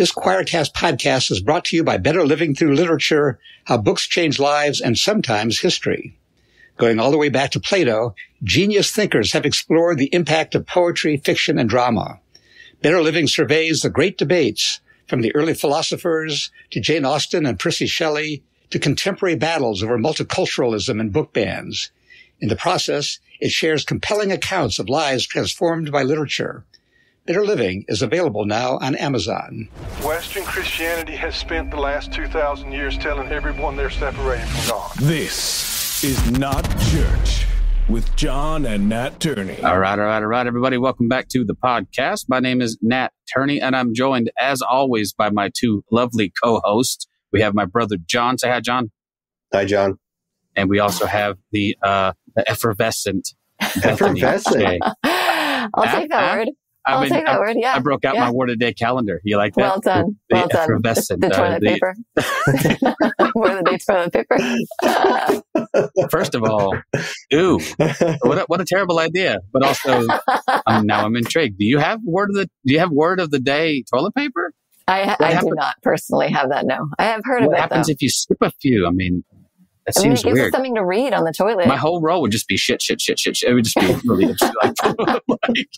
This Quoircast podcast is brought to you by Better Living Through Literature, How Books Change Lives and Sometimes History. Going all the way back to Plato, genius thinkers have explored the impact of poetry, fiction, and drama. Better Living surveys the great debates, from the early philosophers to Jane Austen and Percy Shelley, to contemporary battles over multiculturalism and book bans. In the process, it shares compelling accounts of lives transformed by literature. Better Living is available now on Amazon. Western Christianity has spent the last 2,000 years telling everyone they're separated from God. This is Not Church with John and Nat Turney. All right, everybody. Welcome back to the podcast. My name is Nat Turney, and I'm joined, as always, by my two lovely co-hosts. We have my brother, John. Say hi, John. Hi, John. And we also have the effervescent Bethany. Effervescent. I'll take that word. I'll take that word, yeah. I broke out my word of the day calendar. You like that? Well done. The effervescent. The toilet paper. Word of the day toilet paper. First of all, ooh, what a terrible idea. But also, now I'm intrigued. Do you have word of the day toilet paper? I do not personally have that, no. I have heard of it, What happens if you skip a few? That seems it gives weird. us something to read on the toilet. My whole row would just be shit. It would just be really like,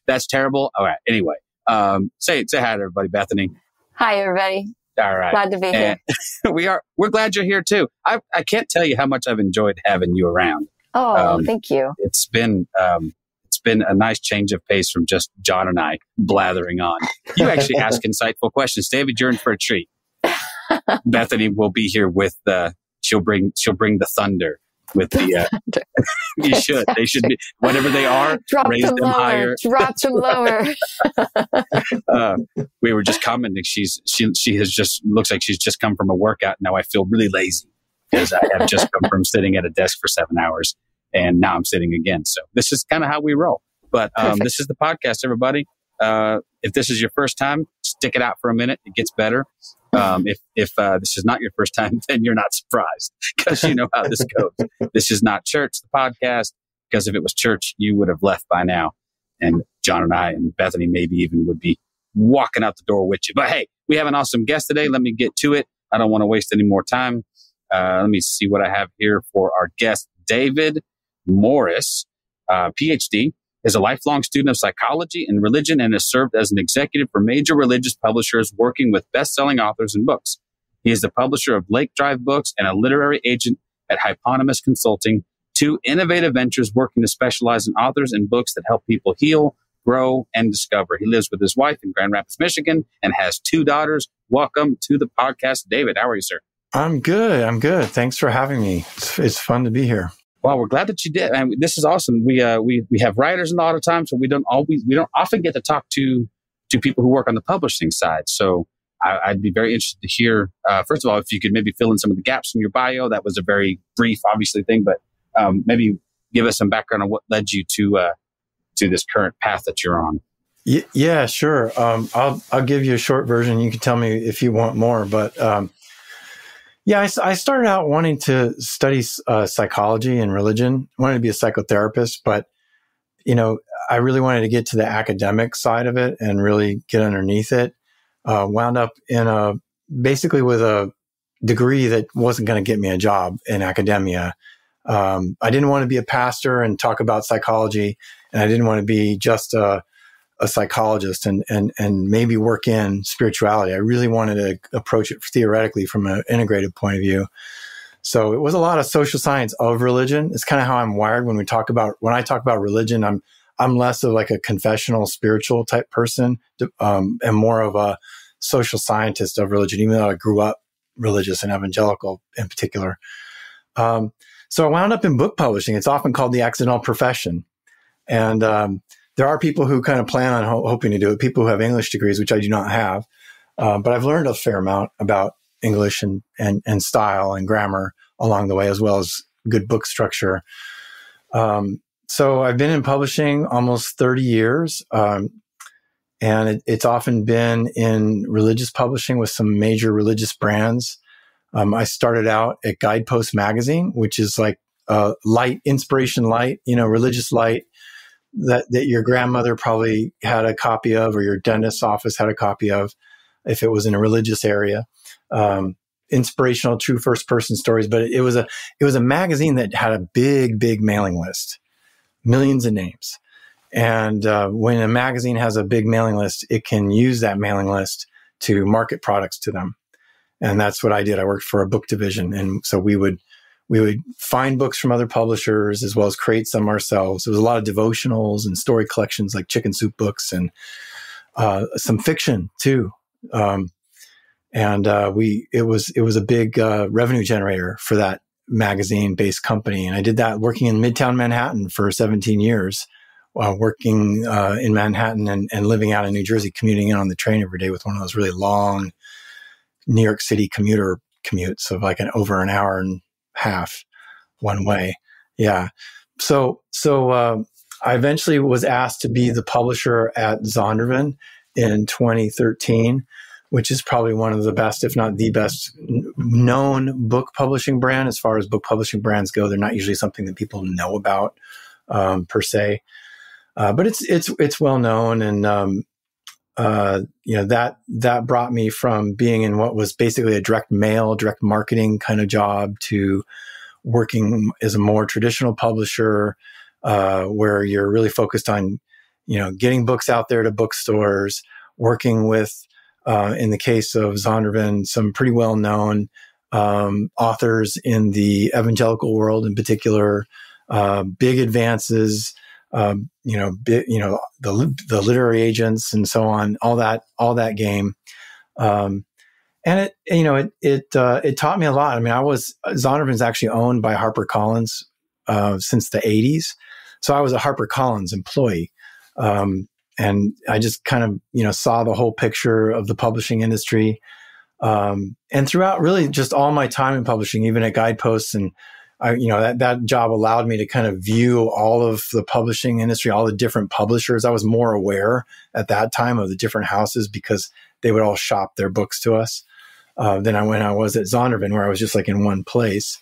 that's terrible. All right. Anyway, say hi to everybody, Bethany. Hi, everybody. All right. Glad to be here. We're glad you're here too. I can't tell you how much I've enjoyed having you around. Oh, thank you. It's been a nice change of pace from just John and I blathering on. You actually ask insightful questions. David, you're in for a treat. Bethany will be here with she'll bring the thunder with the you should. They should be whatever they are, raise them higher. Drop them lower. We were just commenting. She has just looks like she's just come from a workout. Now I feel really lazy because I have just come from sitting at a desk for 7 hours. And now I'm sitting again. So this is kind of how we roll. But this is the podcast, everybody. If this is your first time, stick it out for a minute. It gets better. If this is not your first time, then you're not surprised because you know how this goes. This is not church, the podcast, because if it was church, you would have left by now. And John and I and Bethany maybe even would be walking out the door with you. But hey, we have an awesome guest today. Let me get to it. I don't want to waste any more time. Let me see what I have here for our guest, David Morris, PhD, is a lifelong student of psychology and religion and has served as an executive for major religious publishers working with best-selling authors and books. He is the publisher of Lake Drive Books and a literary agent at Hyponymous Consulting, two innovative ventures working to specialize in authors and books that help people heal, grow, and discover. He lives with his wife in Grand Rapids, Michigan, and has 2 daughters. Welcome to the podcast, David. How are you, sir? I'm good. Thanks for having me. It's fun to be here. Well, we're glad that you did. And this is awesome. We have writers a lot of times, so we don't often get to talk to people who work on the publishing side. So I'd be very interested to hear, first of all, if you could maybe fill in some of the gaps in your bio. That was a very brief, obviously, thing, but maybe give us some background on what led you to this current path that you're on. Yeah, sure. I'll give you a short version. You can tell me if you want more, but yeah, I started out wanting to study psychology and religion. I wanted to be a psychotherapist, but, I really wanted to get to the academic side of it and really get underneath it. Wound up basically with a degree that wasn't going to get me a job in academia. I didn't want to be a pastor and talk about psychology, and I didn't want to be just a psychologist and maybe work in spirituality. I really wanted to approach it theoretically from an integrated point of view. So it was a lot of social science of religion. It's kind of how I'm wired when I talk about religion. I'm less of like a confessional spiritual type person, and more of a social scientist of religion, even though I grew up religious and evangelical in particular. So I wound up in book publishing. It's often called the accidental profession. And there are people who kind of plan on hoping to do it, people who have English degrees, which I do not have. But I've learned a fair amount about English and style and grammar along the way, as well as good book structure. So I've been in publishing almost 30 years. And it's often been in religious publishing with some major religious brands. I started out at Guidepost Magazine, which is like light, inspiration light, religious light that your grandmother probably had a copy of, or your dentist's office had a copy of. if it was in a religious area. Inspirational, true first-person stories. But it was a magazine that had a big mailing list, millions of names. And when a magazine has a big mailing list, it can use that mailing list to market products to them. And that's what I did. I worked for a book division. And so we would find books from other publishers as well as create some ourselves. There was a lot of devotionals and story collections like Chicken Soup books and some fiction too. It was a big revenue generator for that magazine-based company. And I did that working in Midtown Manhattan for 17 years, working in Manhattan and living out in New Jersey, commuting in on the train every day with one of those really long New York City commutes of like over an hour and a half one way. Yeah. So I eventually was asked to be the publisher at Zondervan in 2013, which is probably one of the best, if not the best known book publishing brand. As far as book publishing brands go, they're not usually something that people know about per se, but it's well known. And that brought me from being in what was basically a direct mail, direct marketing kind of job to working as a more traditional publisher, where you're really focused on, getting books out there to bookstores, working with, in the case of Zondervan, some pretty well-known authors in the evangelical world in particular, big advances, the literary agents and so on, all that game. And it taught me a lot. I mean, Zondervan's actually owned by HarperCollins since the 80s. So I was a HarperCollins employee. And I just kind of, saw the whole picture of the publishing industry. And throughout really just all my time in publishing, even at Guideposts, and that job allowed me to kind of view all of the publishing industry, all the different publishers. I was more aware at that time of the different houses because they would all shop their books to us than when I was at Zondervan, where I was just like in one place.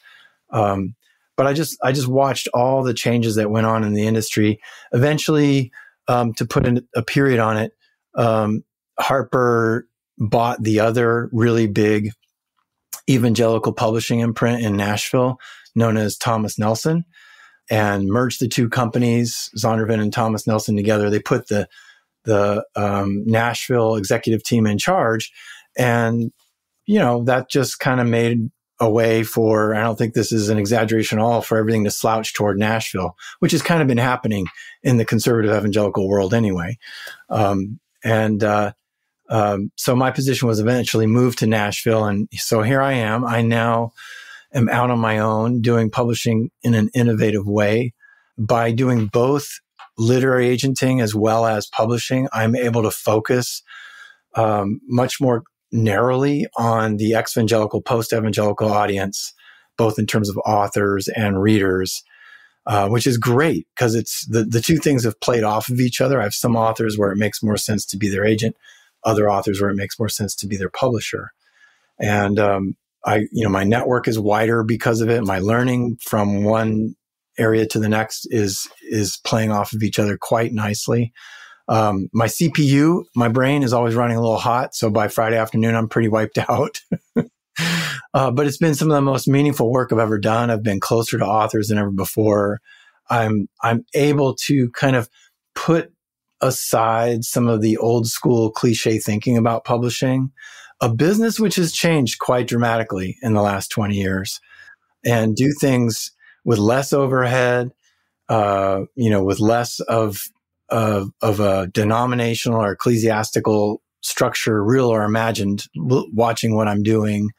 But I just watched all the changes that went on in the industry. Eventually, to put a period on it, Harper bought the other really big evangelical publishing imprint in Nashville known as Thomas Nelson, and merged the two companies, Zondervan and Thomas Nelson, together. They put the Nashville executive team in charge, and that just kind of made a way for, I don't think this is an exaggeration at all, for everything to slouch toward Nashville, which has kind of been happening in the conservative evangelical world anyway. So my position was eventually moved to Nashville. And so here I am. I now am out on my own doing publishing in an innovative way. By doing both literary agenting as well as publishing, I'm able to focus much more narrowly on the ex-evangelical, post-evangelical audience, both in terms of authors and readers, which is great because it's the two things have played off of each other. I have some authors where it makes more sense to be their agent, other authors where it makes more sense to be their publisher. And my network is wider because of it. My learning from one area to the next is playing off of each other quite nicely. My CPU, my brain is always running a little hot. So by Friday afternoon, I'm pretty wiped out. But it's been some of the most meaningful work I've ever done. I've been closer to authors than ever before. I'm able to kind of put aside some of the old school cliche thinking about publishing, a business which has changed quite dramatically in the last 20 years, and do things with less overhead, with less of a denominational or ecclesiastical structure, real or imagined, watching what I'm doing.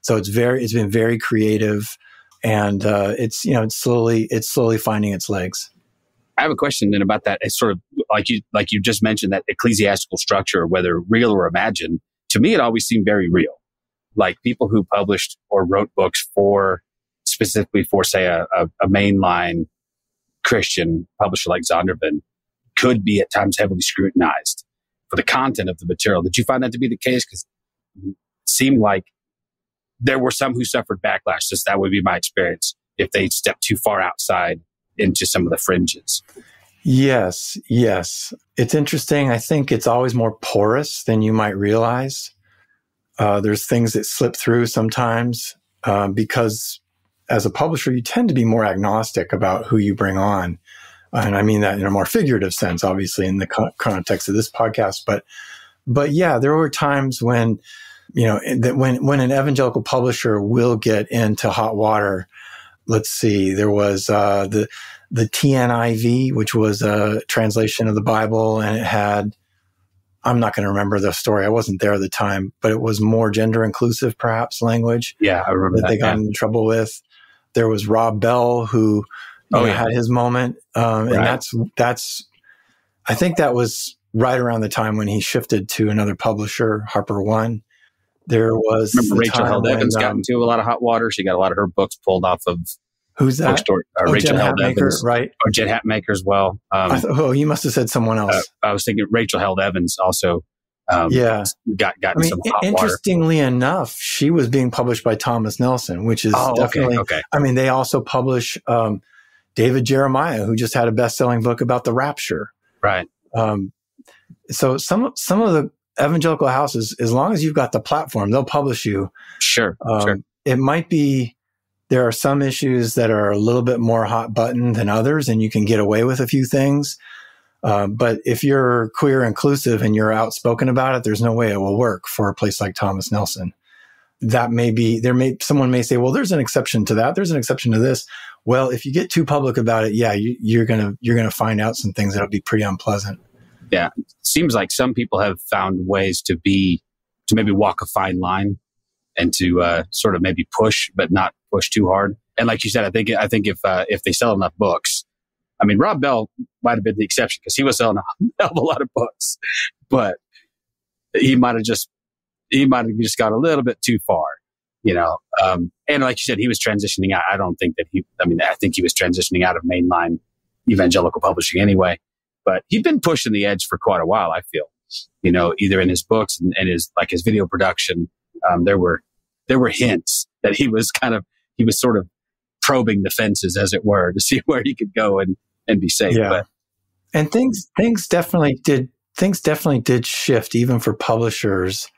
So it's been very creative, and it's slowly finding its legs. I have a question then about that. It's sort of like you just mentioned, that ecclesiastical structure, whether real or imagined. To me, it always seemed very real. Like people who published or wrote books specifically for, say, a mainline Christian publisher like Zondervan could be at times heavily scrutinized for the content of the material. Did you find that to be the case? Because it seemed like there were some who suffered backlash. Just that would be my experience if they stepped too far outside into some of the fringes. Yes. It's interesting. I think it's always more porous than you might realize. There's things that slip through sometimes because as a publisher, you tend to be more agnostic about who you bring on. And I mean that in a more figurative sense, obviously, in the context of this podcast. But yeah, there were times when, when an evangelical publisher will get into hot water. Let's see, there was the TNIV, which was a translation of the Bible, and it had, I'm not going to remember the story. I wasn't there at the time, but it was more gender inclusive, perhaps, language. Yeah, I remember that. They got into trouble with. There was Rob Bell, who had his moment. And that's, I think that was right around the time when he shifted to another publisher, Harper One. There was Rachel Held Evans got into a lot of hot water. She got a lot of her books pulled off of who's that? Bookstore. Rachel Held Evans, right? Or Jen Hatmaker as well. You must have said someone else. I was thinking Rachel Held Evans also. Got in some hot water. Interestingly enough, she was being published by Thomas Nelson, which is definitely. Okay. I mean, they also publish David Jeremiah, who just had a best-selling book about the rapture. Right. So some of the evangelical houses, as long as you've got the platform, they'll publish you. Sure. It might be there are some issues that are a little bit more hot button than others, and you can get away with a few things. But if you're queer inclusive and you're outspoken about it, there's no way it will work for a place like Thomas Nelson. That may be, someone may say, well, there's an exception to that. There's an exception to this. Well, if you get too public about it, you're going to find out some things that'll be pretty unpleasant. Yeah. It seems like some people have found ways to maybe walk a fine line and to sort of maybe push, but not push too hard. And like you said, I think if they sell enough books, I mean, Rob Bell might have been the exception because he was selling a hell of a lot of books, but he might have just gone a little bit too far, and like you said, he was transitioning out. I think he was transitioning out of mainline evangelical publishing anyway, but he'd been pushing the edge for quite a while, I feel, either in his books and his video production. There were hints that he was sort of probing the fences, as it were, to see where he could go and be safe. Yeah. But, and things definitely did shift even for publishers.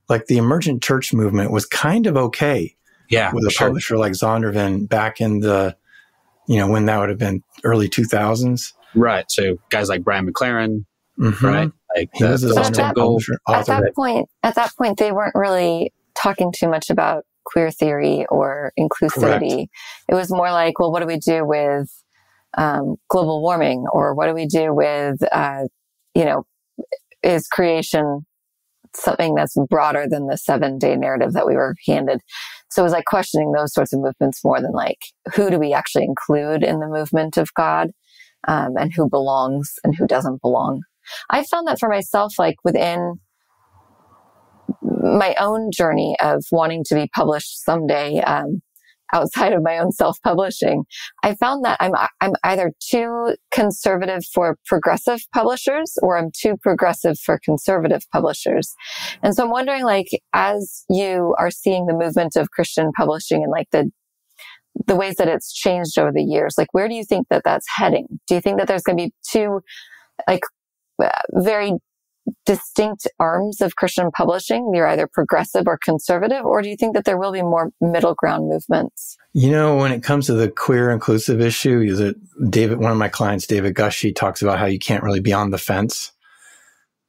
Like the emergent church movement was kind of okay. Yeah. With a publisher like Zondervan back in the, when that would have been early 2000s. Right. So guys like Brian McLaren, right? Like he was at that point, they weren't really talking too much about queer theory or inclusivity. Correct. It was more like, well, what do we do with global warming, or what do we do with, is creation something that's broader than the 7-day narrative that we were handed? So it was like questioning those sorts of movements more than like, who do we actually include in the movement of God, and who belongs and who doesn't belong. I found that for myself, like within my own journey of wanting to be published someday, outside of my own self-publishing, I found that I'm either too conservative for progressive publishers or I'm too progressive for conservative publishers. And so I'm wondering, like, as you are seeing the movement of Christian publishing and like the ways that it's changed over the years, like, where do you think that that's heading? Do you think that there's going to be two, like, very distinct arms of Christian publishing? You're either progressive or conservative, or do you think that there will be more middle ground movements? When it comes to the queer inclusive issue, one of my clients, David Gushee, talks about how you can't really be on the fence.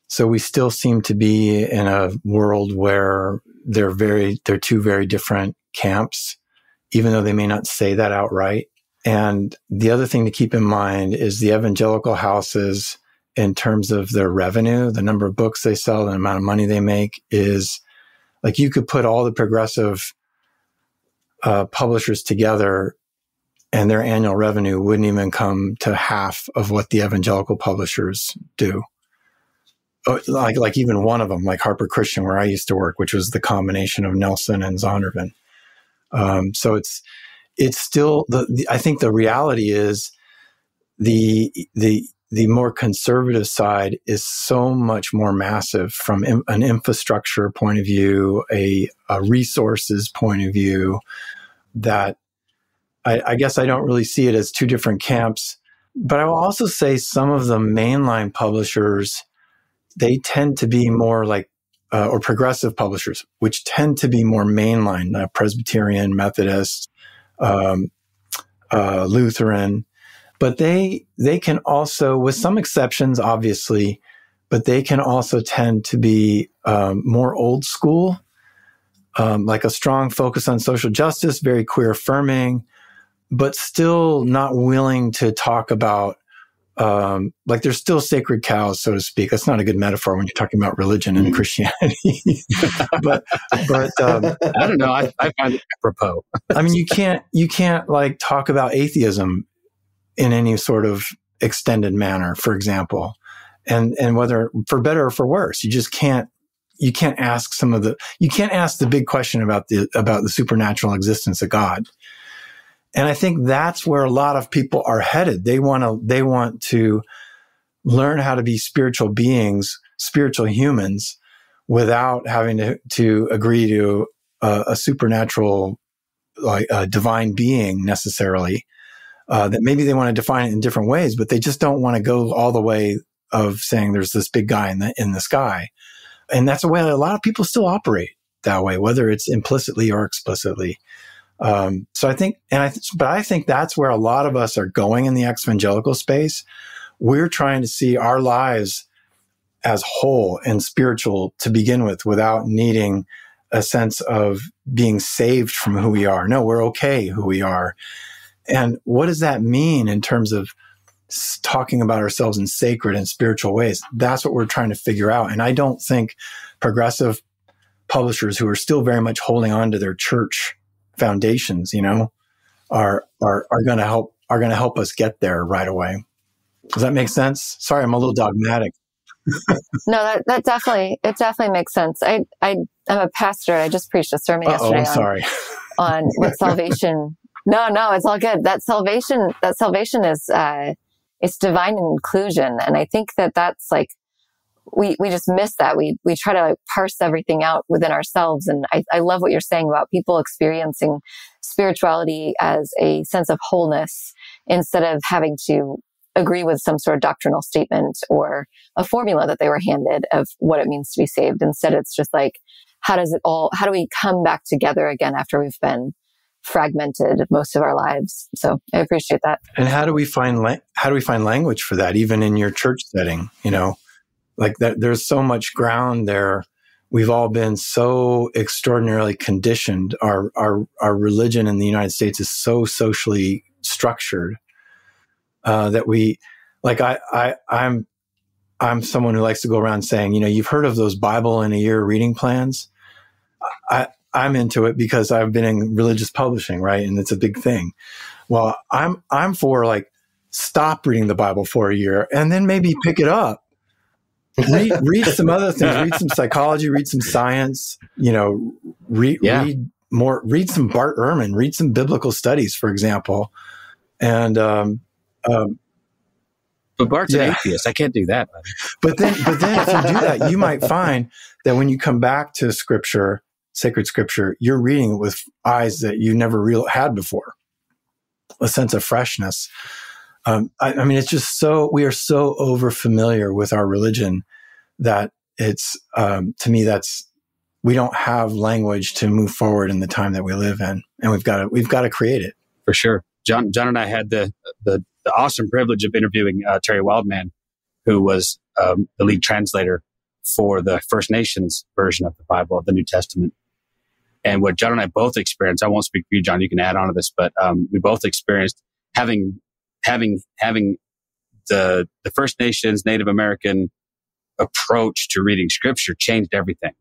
So we still seem to be in a world where they're two very different camps, even though they may not say that outright. And the other thing to keep in mind is the evangelical houses, in terms of their revenue, the number of books they sell, the amount of money they make, is like you could put all the progressive publishers together and their annual revenue wouldn't even come to half of what the evangelical publishers do. Like even one of them, like Harper Christian, where I used to work, which was the combination of Nelson and Zondervan. So it's still I think the reality is the more conservative side is so much more massive from an infrastructure point of view, a resources point of view, that I guess I don't really see it as two different camps. But I will also say some of the mainline publishers, they tend to be more like or progressive publishers, which tend to be more mainline, Presbyterian, Methodist, Lutheran, but they can also, with some exceptions, obviously, but they can also tend to be more old school, like a strong focus on social justice, very queer affirming, but still not willing to talk about, like they're still sacred cows, so to speak. That's not a good metaphor when you're talking about religion and Christianity. but I don't know. I find it apropos. I mean, you can't like talk about atheism in any sort of extended manner, for example, and whether for better or for worse, you just can't. You can't ask the big question about the supernatural existence of God. And I think that's where a lot of people are headed. They want to learn how to be spiritual beings, spiritual humans, without having to agree to a supernatural, like a divine being necessarily. That maybe they want to define it in different ways, but they just don't want to go all the way of saying there's this big guy in the sky. And that's the way a lot of people still operate that way, whether it's implicitly or explicitly. So I think, but I think that's where a lot of us are going in the evangelical space. We're trying to see our lives as whole and spiritual to begin with, without needing a sense of being saved from who we are. No, we're okay who we are. And what does that mean in terms of talking about ourselves in sacred and spiritual ways? That's what we're trying to figure out. And I don't think progressive publishers who are still very much holding on to their church foundations, are going to help us get there right away. Does that make sense? Sorry, I'm a little dogmatic. No, that definitely makes sense. I'm a pastor. I just preached a sermon yesterday on what salvation. No, it's all good. That salvation is it's divine inclusion, and I think that's like we just miss that. We try to like parse everything out within ourselves. And I love what you're saying about people experiencing spirituality as a sense of wholeness instead of having to agree with some sort of doctrinal statement or a formula that they were handed of what it means to be saved. Instead, it's just like, how do we come back together again after we've been fragmented most of our lives? So I appreciate that. And how do we find language for that, even in your church setting? Like that, there's so much ground there. We've all been so extraordinarily conditioned. Our religion in the United States is so socially structured that we, like, I'm someone who likes to go around saying, you've heard of those Bible in a year reading plans. I'm into it because I've been in religious publishing, right? And it's a big thing. Well, I'm for like, stop reading the Bible for a year and then maybe pick it up. Read some other things. Read some psychology. Read some science. Read some Bart Ehrman. Read some biblical studies, for example. And but Bart's an atheist. I can't do that. But then, if you do that, you might find that when you come back to Scripture, sacred Scripture, you're reading it with eyes that you never had before. A sense of freshness. I mean, it's just we are so over familiar with our religion that it's, to me, we don't have language to move forward in the time that we live in, and we've got to create it. For sure. John and I had the awesome privilege of interviewing Terry Wildman, who was the lead translator for the First Nations version of the Bible, of the New Testament. And what John and I both experienced, I won't speak for you, John, you can add on to this, but we both experienced having the First Nations, Native American approach to reading Scripture changed everything.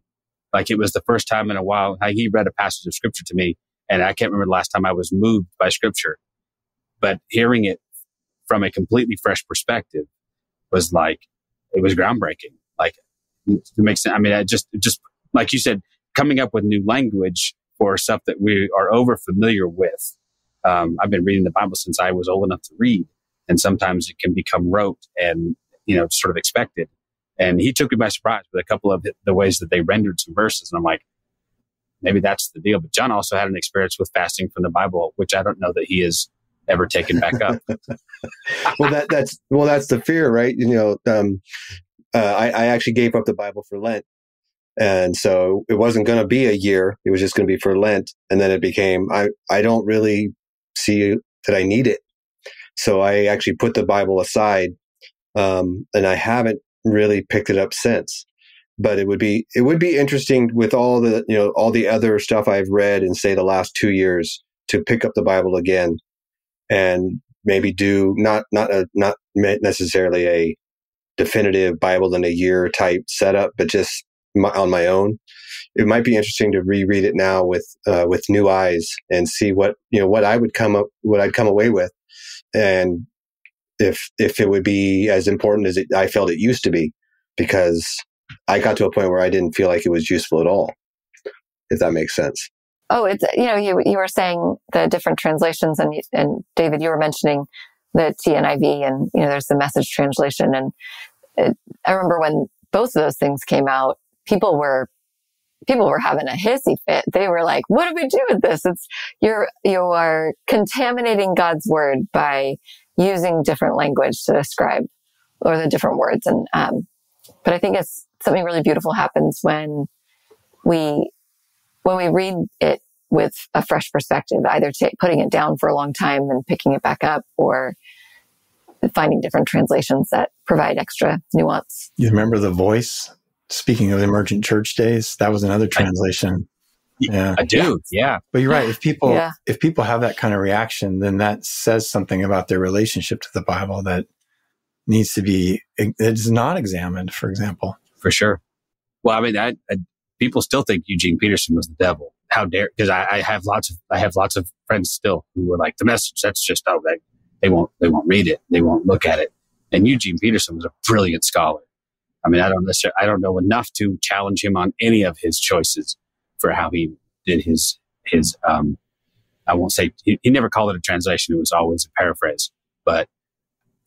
Like, it was the first time in a while he read a passage of Scripture to me, and I can't remember the last time I was moved by Scripture. But hearing it from a completely fresh perspective was like, it was groundbreaking. Like, it makes sense. I mean, just like you said, coming up with new language for stuff that we are over familiar with. I've been reading the Bible since I was old enough to read, and sometimes it can become rote and, sort of expected. And he took me by surprise with a couple of the ways that they rendered some verses. And I'm like, maybe that's the deal. But John also had an experience with fasting from the Bible, which I don't know that he has ever taken back up. That's the fear, right? I actually gave up the Bible for Lent. And so it wasn't going to be a year. It was just going to be for Lent. And then it became, I don't really see that I need it. So I actually put the Bible aside, and I haven't really picked it up since. But it would be interesting with all the other stuff I've read in, say, the last 2 years, to pick up the Bible again and maybe do not necessarily a definitive Bible in a year type setup, but just on my own. It might be interesting to reread it now with new eyes and see what I'd come away with, and if it would be as important as I felt it used to be, because I got to a point where I didn't feel like it was useful at all, if that makes sense. Oh, it's, you were saying the different translations, and David, you were mentioning the TNIV, and, there's the Message translation. And I remember when both of those things came out, people were having a hissy fit. They were like, what do we do with this? You are contaminating God's word by using different language to describe, or the different words. And, but I think it's something really beautiful happens when we read it with a fresh perspective, either putting it down for a long time and picking it back up, or finding different translations that provide extra nuance. You remember The Voice? Speaking of emergent church days, that was another translation. Yeah, I do. Yeah, but you're right. If people have that kind of reaction, then that says something about their relationship to the Bible that needs to be, it's not examined, for example. For sure. Well, I mean, people still think Eugene Peterson was the devil. How dare? Because I have lots of friends still who were like, the Message, that's just they won't read it, they won't look at it. And Eugene Peterson was a brilliant scholar. I mean, I don't know enough to challenge him on any of his choices for how he did his. I won't say he never called it a translation; it was always a paraphrase. But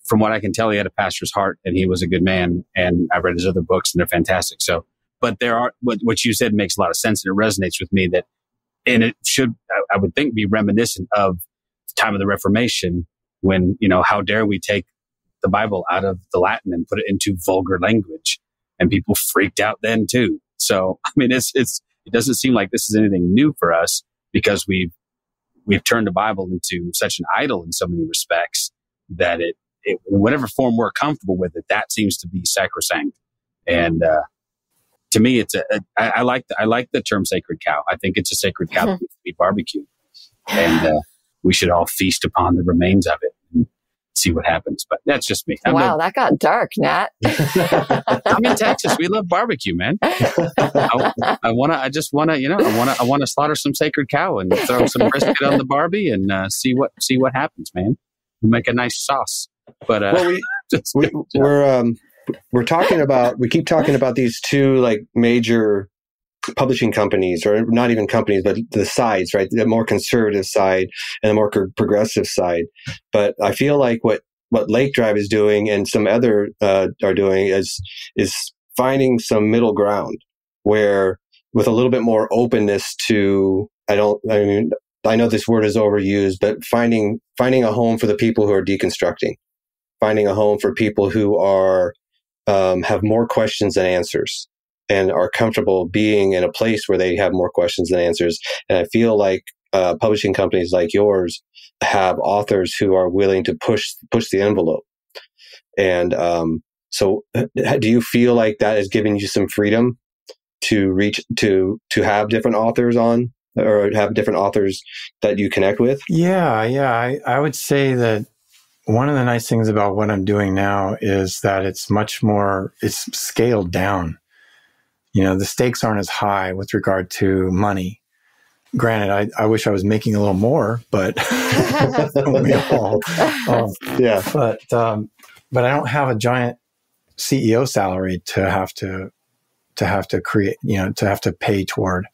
from what I can tell, he had a pastor's heart, and he was a good man. And I've read his other books, and they're fantastic. So, but there are what you said makes a lot of sense, and it resonates with me. And it should, I would think, be reminiscent of the time of the Reformation, when how dare we take the Bible out of the Latin and put it into vulgar language, and people freaked out then too. So, I mean, it doesn't seem like this is anything new for us, because we've turned the Bible into such an idol in so many respects that it in whatever form we're comfortable with it, that seems to be sacrosanct. And to me, I like the term sacred cow. I think it's a sacred cow that needs to be barbecued, and we should all feast upon the remains of it and see what happens. But that's just me. That got dark, Nat. I'm in Texas. We love barbecue, man. I want to slaughter some sacred cow and throw some brisket on the Barbie and see what happens, man. We'll make a nice sauce. But we're talking about, we keep talking about these two like major publishing companies, or not even companies, but the sides, right? The more conservative side and the more progressive side. But I feel like what Lake Drive is doing, and some other are doing, is finding some middle ground, where with a little bit more openness to, I know this word is overused, but finding a home for the people who are deconstructing, finding a home for people who are have more questions than answers, and are comfortable being in a place where they have more questions than answers. And I feel like publishing companies like yours have authors who are willing to push the envelope. And so do you feel like that is giving you some freedom to reach, to have different authors on, or have different authors that you connect with? Yeah. I would say that one of the nice things about what I'm doing now is that it's scaled down. The stakes aren't as high with regard to money. Granted, I wish I was making a little more, but we all, yeah. But I don't have a giant CEO salary to have to create, to have to pay toward.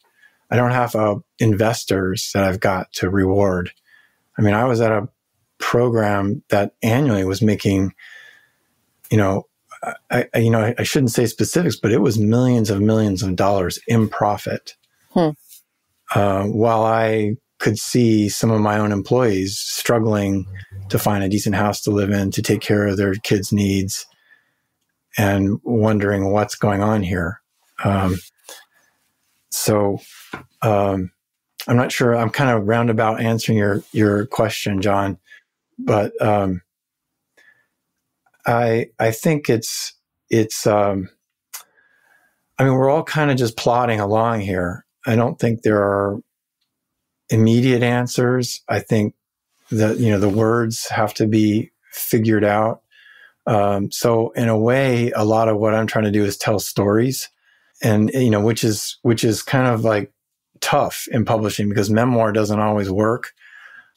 I don't have investors that I've got to reward. I mean, I was at a program that annually was making, I shouldn't say specifics, but it was millions of dollars in profit. While I could see some of my own employees struggling to find a decent house to live in, to take care of their kids' needs, and wondering what's going on here. So I'm not sure. I'm kind of roundabout answering your question, John, but I think it's. I mean, we're all kind of just plodding along here. I don't think there are immediate answers. I think that, the words have to be figured out. So in a way, a lot of what I'm trying to do is tell stories, and, which is kind of like tough in publishing because memoir doesn't always work.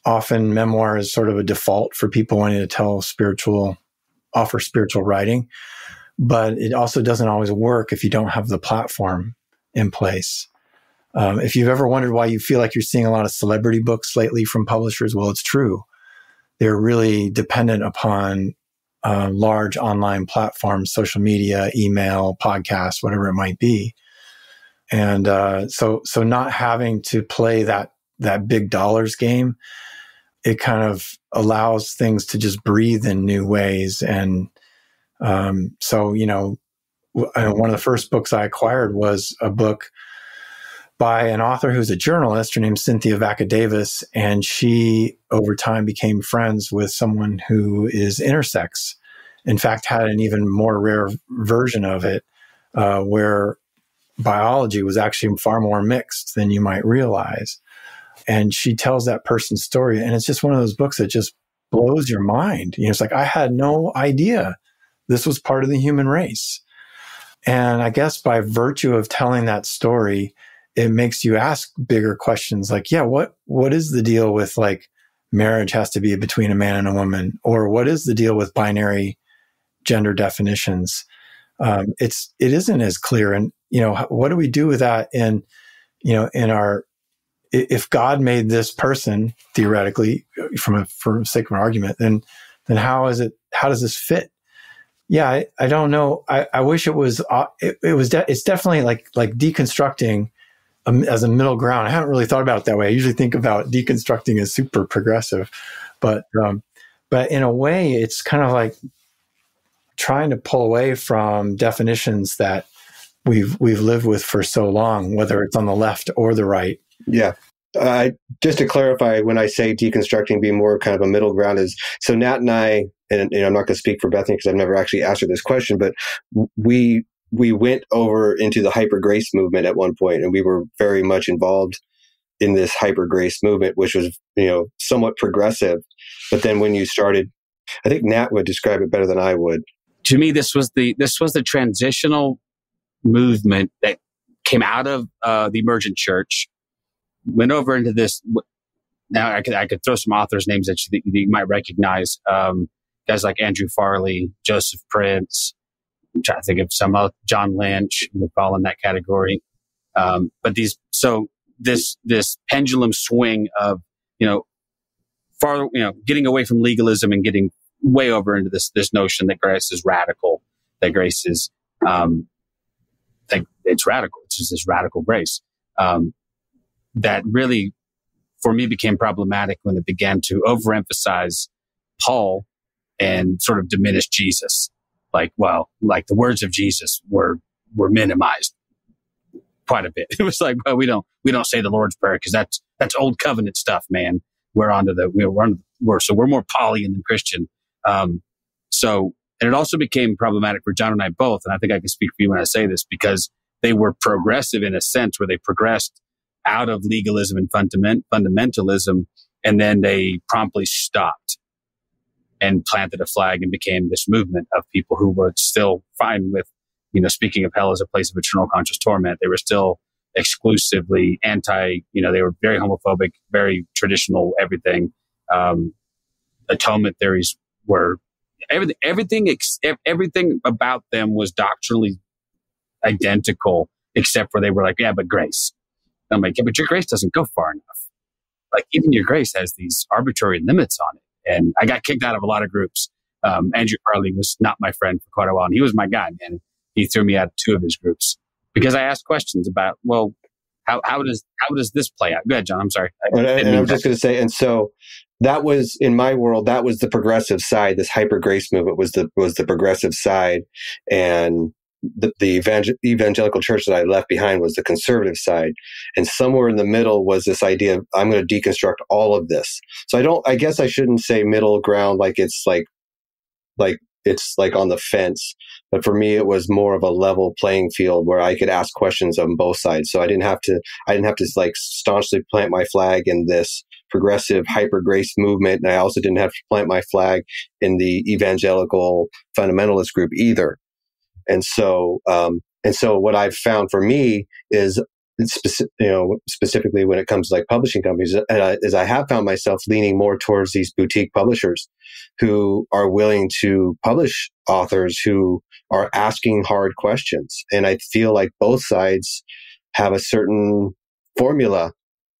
Often memoir is sort of a default for people wanting to offer spiritual writing. But it also doesn't always work if you don't have the platform in place. If you've ever wondered why you feel like you're seeing a lot of celebrity books lately from publishers, well, it's true. They're really dependent upon large online platforms, social media, email, podcasts, whatever it might be. And so not having to play that big dollars game, it kind of allows things to just breathe in new ways. And so, one of the first books I acquired was a book by an author who's a journalist. Her name's Cynthia Vacca-Davis, and she over time became friends with someone who is intersex. In fact, had an even more rare version of it, where biology was actually far more mixed than you might realize. And she tells that person's story, and it's just one of those books that just blows your mind. It's like, I had no idea this was part of the human race. And I guess by virtue of telling that story, it makes you ask bigger questions like, what is the deal with like marriage has to be between a man and a woman? Or what is the deal with binary gender definitions? It isn't as clear. And, what do we do with that in if God made this person theoretically for the sake of an argument, then how does this fit? Yeah, I don't know. I wish it was. It's definitely like deconstructing as a middle ground. I haven't really thought about it that way. I usually think about deconstructing as super progressive, but in a way, it's kind of like trying to pull away from definitions that we've lived with for so long, whether it's on the left or the right. Yeah. Just to clarify, when I say deconstructing being more kind of a middle ground is, so Nat and I, and I'm not going to speak for Bethany because I've never actually asked her this question, but we went over into the hyper grace movement at one point, and we were very much involved in this hyper grace movement, which was, somewhat progressive. But then when you started, I think Nat would describe it better than I would. To me, this was the transitional movement that came out of the emergent church, went over into this. Now I could throw some authors' names that you might recognize. Guys like Andrew Farley, Joseph Prince. I'm trying to think of some other, John Lynch would fall in that category. But this pendulum swing of, getting away from legalism and getting way over into this notion that grace is radical, that grace is, it's radical. It's just this radical grace. That really, for me, became problematic when it began to overemphasize Paul and sort of diminish Jesus. Like the words of Jesus were minimized quite a bit. It was like, well, we don't say the Lord's Prayer because that's old covenant stuff, man. We're more Paulian than Christian. And it also became problematic for John and I both. And I think I can speak for you when I say this, because they were progressive in a sense where they progressed out of legalism and fundamentalism, and then they promptly stopped and planted a flag and became this movement of people who were still fine with, speaking of hell as a place of eternal conscious torment. They were still exclusively anti, they were very homophobic, very traditional, everything. Atonement theories were everything about them was doctrinally identical, except where they were like, yeah, but grace. I'm like, yeah, but your grace doesn't go far enough. Like, even your grace has these arbitrary limits on it. And I got kicked out of a lot of groups. Andrew Farley was not my friend for quite a while, and he was my guy, man. He threw me out of 2 of his groups because I asked questions about, well, how does this play out? Go ahead, John. I'm sorry. I was just going to say, and so that was, in my world, that was the progressive side. This hyper grace movement was the progressive side, and the evangelical church that I left behind was the conservative side. And somewhere in the middle was this idea of, I'm going to deconstruct all of this. So I guess I shouldn't say middle ground like it's like it's like on the fence. But for me, it was more of a level playing field where I could ask questions on both sides. So I didn't have to like staunchly plant my flag in this progressive hyper grace movement. And I also didn't have to plant my flag in the evangelical fundamentalist group either. And so what I've found for me is, specifically when it comes to like publishing companies, is I have found myself leaning more towards these boutique publishers who are willing to publish authors who are asking hard questions. And I feel like both sides have a certain formula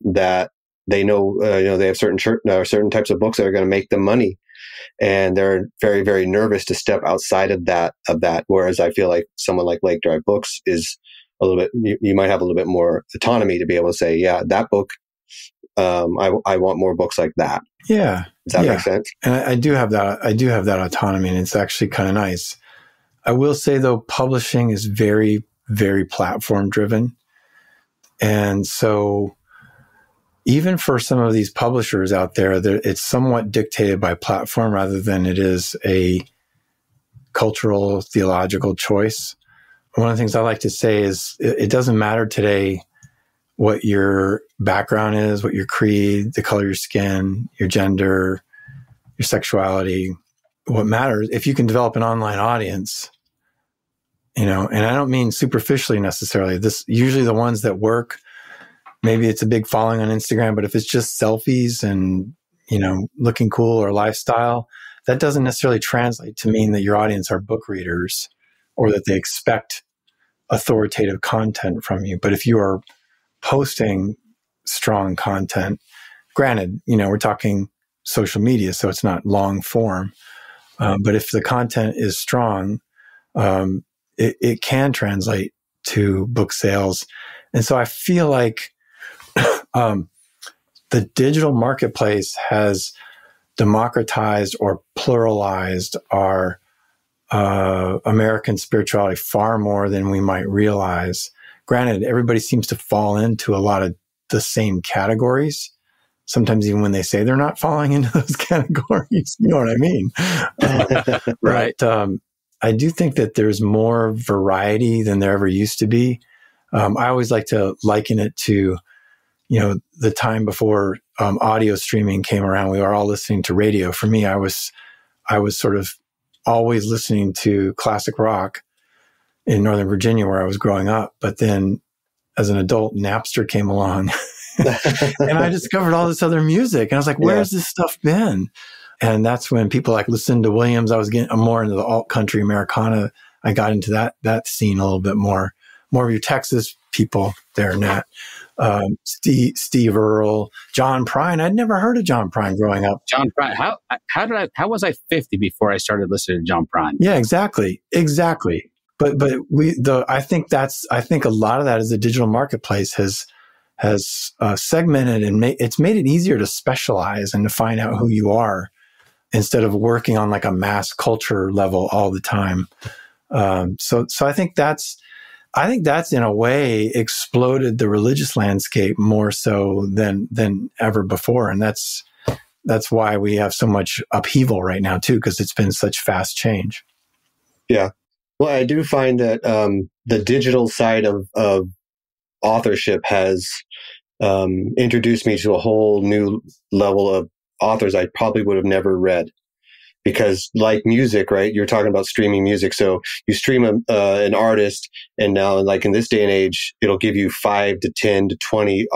that they know, they have certain types of books that are going to make them money. And they're very, very nervous to step outside of that. Whereas I feel like someone like Lake Drive Books is a little bit, you might have a little bit more autonomy to be able to say, yeah, that book, I want more books like that. Yeah. Does that make sense? And I do have that autonomy, and it's actually kind of nice. I will say though, publishing is very, very platform driven. And so even for some of these publishers out there, it's somewhat dictated by platform rather than it is a cultural, theological choice. One of the things I like to say is it doesn't matter today what your background is, what your creed, the color of your skin, your gender, your sexuality. What matters, if you can develop an online audience, and I don't mean superficially necessarily. This usually the ones that work, maybe it's a big following on Instagram, but if it's just selfies and, looking cool or lifestyle, that doesn't necessarily translate to mean that your audience are book readers or that they expect authoritative content from you. But if you are posting strong content, granted, we're talking social media, so it's not long form. But if the content is strong, it can translate to book sales. And so I feel like the digital marketplace has democratized or pluralized our American spirituality far more than we might realize. Granted, everybody seems to fall into a lot of the same categories. Sometimes even when they say they're not falling into those categories, you know what I mean? Right. But I do think that there's more variety than there ever used to be. I always like to liken it to, the time before audio streaming came around. We were all listening to radio. For me, I was sort of always listening to classic rock in Northern Virginia where I was growing up. But then as an adult, Napster came along and I discovered all this other music. And I was like, where's this stuff been? And that's when people like listened to Williams. I was getting more into the alt country Americana. I got into that scene a little bit more of your Texas people there, Nat. Steve Earle, John Prine. I'd never heard of John Prine growing up. John Prine. How was I 50 before I started listening to John Prine? Yeah, exactly. But I think a lot of that is the digital marketplace has segmented and it's made it easier to specialize and to find out who you are instead of working on like a mass culture level all the time. So I think that's in a way exploded the religious landscape more so than ever before. And that's why we have so much upheaval right now too, because it's been such fast change. Yeah. Well, I do find that the digital side of authorship has introduced me to a whole new level of authors I probably would have never read. Because like music, right? You're talking about streaming music. So you stream an artist, and now, like in this day and age, it'll give you 5 to 10 to 20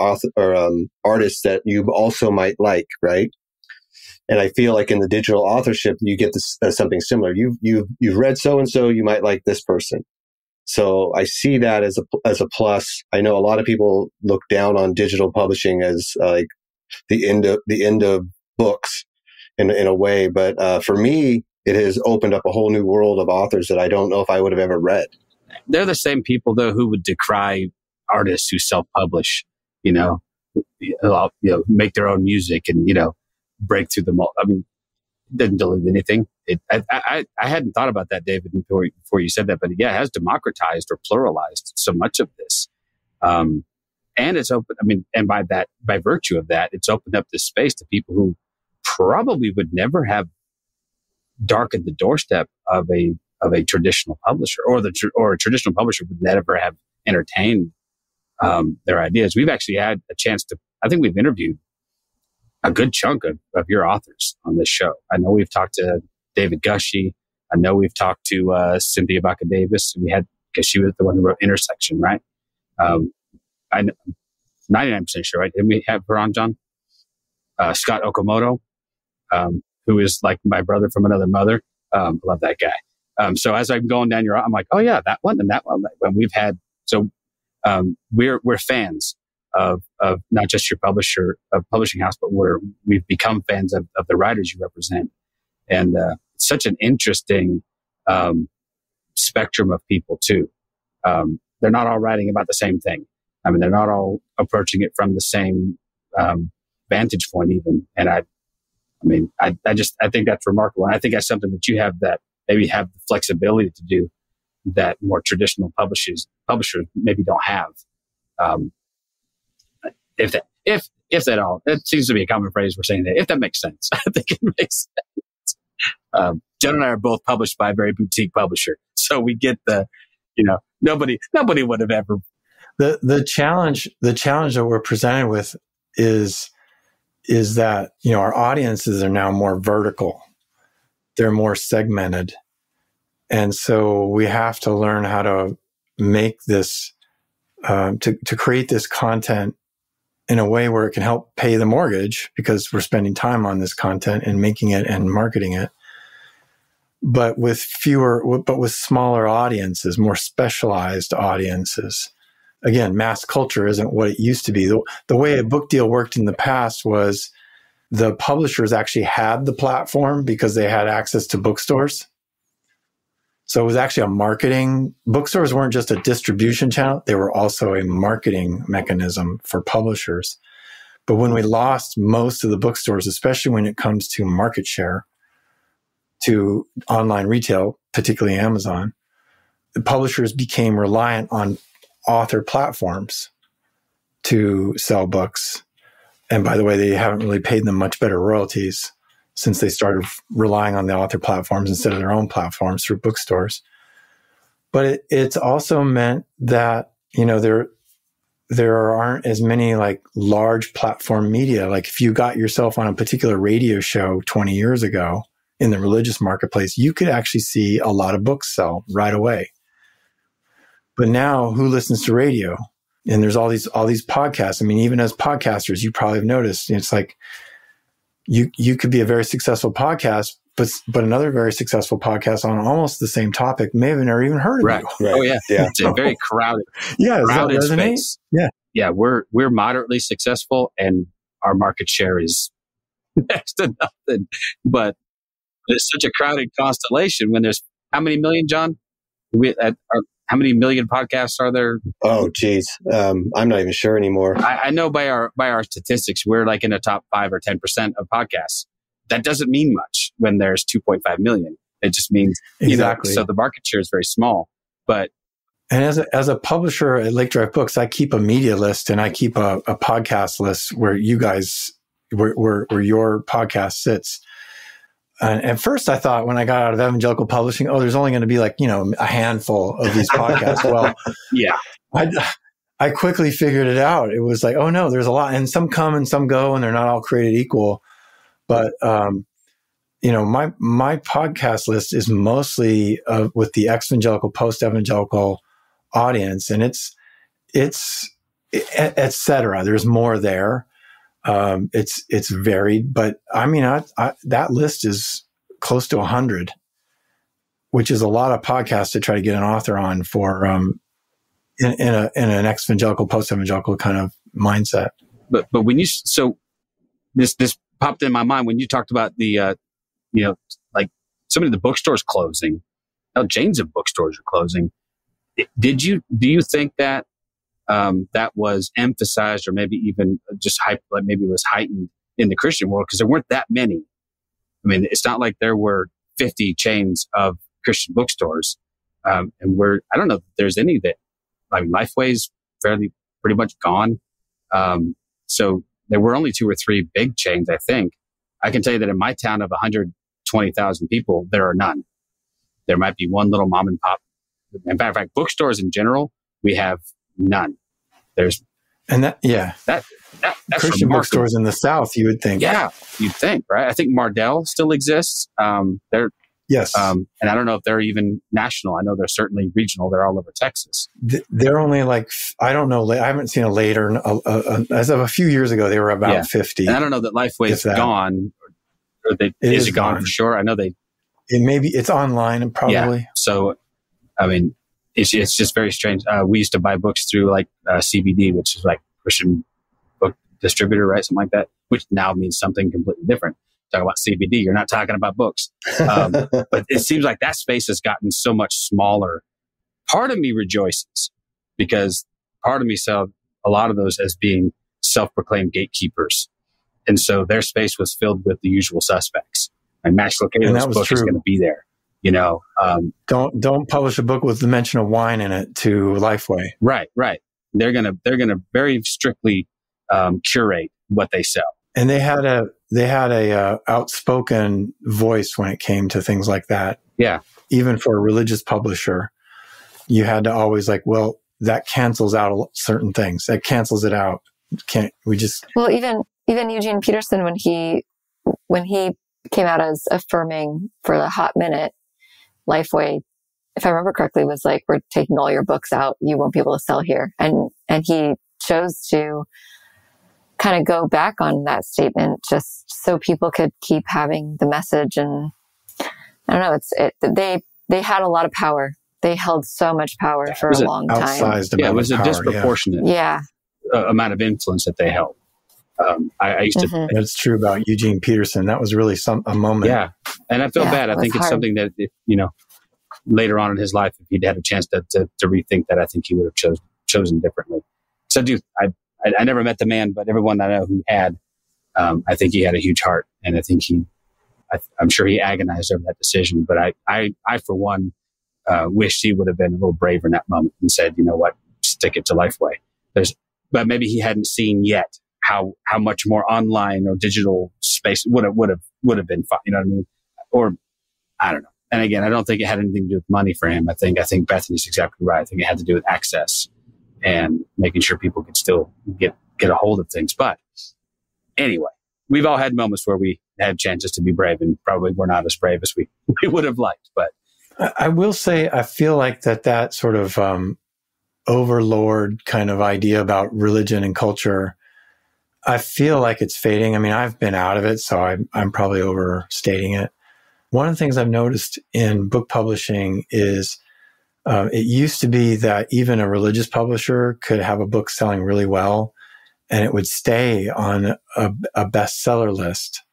artists that you also might like, right? And I feel like in the digital authorship, you get this something similar. You've read so and so, you might like this person. So I see that as a plus. I know a lot of people look down on digital publishing as like the end of books. In a way, but for me, it has opened up a whole new world of authors that I don't know if I would have ever read. They're the same people, though, who would decry artists who self-publish, make their own music and, break through the mold. I mean, it doesn't delete anything. I hadn't thought about that, David, before you said that, but yeah, it has democratized or pluralized so much of this. And it's open. I mean, and by virtue of that, it's opened up this space to people who probably would never have darkened the doorstep of a traditional publisher, or a traditional publisher would never have entertained their ideas. We've actually had a chance to, I think we've interviewed a good chunk of your authors on this show. I know we've talked to David Gushee. I know we've talked to Cynthia Baca Davis. Because she was the one who wrote Intersection, right? I'm 99% sure, right? Didn't we have her on, John? Scott Okamoto, who is like my brother from another mother. Love that guy. So as I'm going down I'm like, oh yeah, that one and that one. When we've had, we're fans of not just your publishing house, but we've become fans of the writers you represent. And it's such an interesting spectrum of people too. They're not all writing about the same thing. I mean, they're not all approaching it from the same vantage point even. And I think that's remarkable. And I think that's something that you have that maybe have the flexibility to do that more traditional publishers maybe don't have. If that all, it seems to be a common phrase we're saying that, if that makes sense. I think it makes sense. John and I are both published by a very boutique publisher. So we get nobody would have ever. The challenge that we're presented with is that, our audiences are now more vertical. They're more segmented. And so we have to learn how to make this, to create this content in a way where it can help pay the mortgage, because we're spending time on this content and making it and marketing it. But with smaller audiences, more specialized audiences. Again, mass culture isn't what it used to be. The way a book deal worked in the past was the publishers actually had the platform because they had access to bookstores. So it was actually a marketing. Bookstores weren't just a distribution channel. They were also a marketing mechanism for publishers. But when we lost most of the bookstores, especially when it comes to market share, to online retail, particularly Amazon, the publishers became reliant on author platforms to sell books. And by the way, they haven't really paid them much better royalties since they started relying on the author platforms instead of their own platforms through bookstores. But it's also meant that, there aren't as many like large platform media. Like if you got yourself on a particular radio show 20 years ago in the religious marketplace, you could actually see a lot of books sell right away. But now who listens to radio? And there's all these podcasts. I mean, even as podcasters, you probably have noticed, it's like you could be a very successful podcast, but another very successful podcast on almost the same topic may have never even heard of right. you. Right. Oh yeah. It's a very crowded space. Yeah. We're moderately successful and our market share is next to nothing. But it's such a crowded constellation when there's how many million, John? How many million podcasts are there? Oh, geez. I'm not even sure anymore. I know by our statistics, we're like in the top 5 or 10% of podcasts. That doesn't mean much when there's 2.5 million. It just means, exactly. So the market share is very small. And as a publisher at Lake Drive Books, I keep a media list and I keep a podcast list where you guys, where your podcast sits. And at first I thought when I got out of evangelical publishing, there's only going to be a handful of these podcasts. Well, yeah, I quickly figured it out. It was like, oh no, there's a lot, and some come and some go, and they're not all created equal. But, my podcast list is mostly with the ex-evangelical, post-evangelical audience, and it's et cetera. There's more there. It's varied, but I mean, that list is close to 100, which is a lot of podcasts to try to get an author on for, in an ex-evangelical, post-evangelical kind of mindset. But when this popped in my mind when you talked about the, like so many of the bookstores closing, chains of bookstores are closing. Do you think that, that was emphasized or maybe even just maybe it was heightened in the Christian world because there weren't that many? I mean, it's not like there were 50 chains of Christian bookstores. And I don't know if there's any that, I mean, Lifeway's pretty much gone. So there were only 2 or 3 big chains, I think. I can tell you that in my town of 120,000 people, there are none. There might be one little mom and pop. In fact, bookstores in general, we have none. That's Christian remarkable. bookstores in the South, you would think. Yeah, you'd think, right? I think Mardel still exists. Yes. And I don't know if they're even national. I know they're certainly regional. They're all over Texas. They're only like, I don't know. I haven't seen a later. As of a few years ago, they were about 50. And I don't know that Lifeway's gone. Or is it gone for sure? I know it's online probably. Yeah. So, I mean, it's just very strange. We used to buy books through like CBD, which is like Christian book distributor, right? Something like that, which now means something completely different. Talk about CBD, you're not talking about books. But it seems like that space has gotten so much smaller. Part of me rejoices because part of me saw a lot of those as being self-proclaimed gatekeepers. And so their space was filled with the usual suspects. And Max Lucado's book is going to be there. You know, don't publish a book with the mention of wine in it to Lifeway. Right. They're gonna very strictly curate what they sell. And they had a outspoken voice when it came to things like that. Yeah. Even for a religious publisher, you had to always well, that cancels out certain things. That cancels it out. Well, even Eugene Peterson, when he came out as affirming for the hot minute, Lifeway, if I remember correctly, was like, we're taking all your books out. You won't be able to sell here. And he chose to kind of go back on that statement just so people could keep having the message. And I don't know, they had a lot of power. They held so much power for a long time. It was a disproportionate amount of influence that they held. I used to. That's true about Eugene Peterson. That was really a moment. Yeah, and I feel bad. I think it's something that later on in his life, if he'd had a chance to rethink that, I think he would have chosen differently. So I never met the man, but everyone I know who had, I think he had a huge heart, and I think I'm sure he agonized over that decision. But I for one, wished he would have been a little braver in that moment and said, you know what, stick it to Lifeway. But maybe he hadn't seen yet how much more online or digital space would have been fun. You know what I mean? Or I don't know. And again, I don't think it had anything to do with money for him. I think Bethany's exactly right. I think it had to do with access and making sure people could still get a hold of things. But anyway, we've all had moments where we had chances to be brave, and probably we're not as brave as we would have liked. But I will say, I feel like that sort of overlord kind of idea about religion and culture, I feel like it's fading. I mean, I've been out of it, so I'm probably overstating it. One of the things I've noticed in book publishing is it used to be that even a religious publisher could have a book selling really well, and it would stay on a bestseller list.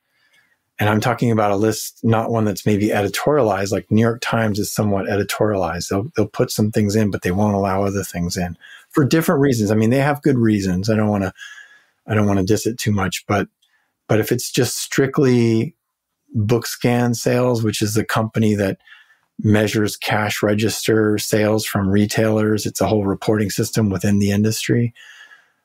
And I'm talking about a list, not one that's maybe editorialized, like New York Times is somewhat editorialized. They'll put some things in, but they won't allow other things in for different reasons. I mean, they have good reasons. I don't want to diss it too much, but if it's just strictly BookScan sales, which is the company that measures cash register sales from retailers, it's a whole reporting system within the industry.